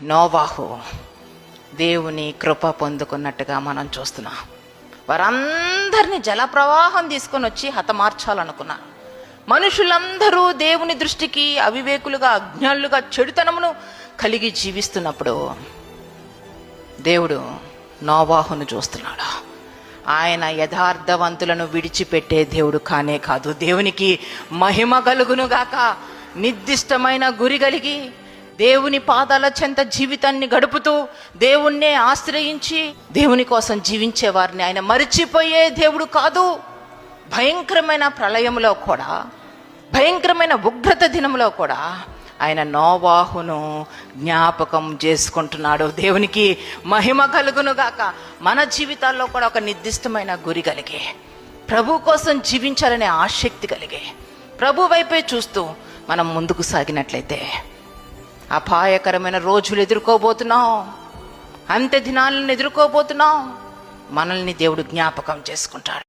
నోవాహు దేవుని కృప పొందుకున్నట్టుగా మనం చూస్తున్నాం. వారందరినీ జలప్రవాహం తీసుకొని వచ్చి హతమార్చాలనుకున్నారు. మనుషులందరూ దేవుని దృష్టికి అవివేకులుగా, అజ్ఞానులుగా, చెడుతనమును కలిగి జీవిస్తున్నప్పుడు దేవుడు నోవాహును చూస్తున్నాడు. ఆయన యథార్థవంతులను విడిచిపెట్టే దేవుడు కానే కాదు. దేవునికి మహిమ కలుగును గాక. నిర్దిష్టమైన గురి కలిగి దేవుని పాదాల చెంత జీవితాన్ని గడుపుతూ దేవుణ్ణే ఆశ్రయించి దేవుని కోసం జీవించే వారిని ఆయన మరిచిపోయే దేవుడు కాదు. భయంకరమైన ప్రళయంలో కూడా, భయంకరమైన ఉగ్రత దినంలో కూడా ఆయన నోవాహును జ్ఞాపకం చేసుకుంటున్నాడు. దేవునికి మహిమ కలుగును గాక. మన జీవితాల్లో కూడా ఒక నిర్దిష్టమైన గురి కలిగి, ప్రభు కోసం జీవించాలనే ఆసక్తి కలిగి, ప్రభు వైపే చూస్తూ మనం ముందుకు సాగినట్లయితే అపాయకరమైన రోజులు ఎదుర్కోబోతున్నాం, అంత్య దినాలను ఎదుర్కోబోతున్నాం. మనల్ని దేవుడు జ్ఞాపకం చేసుకుంటాడు.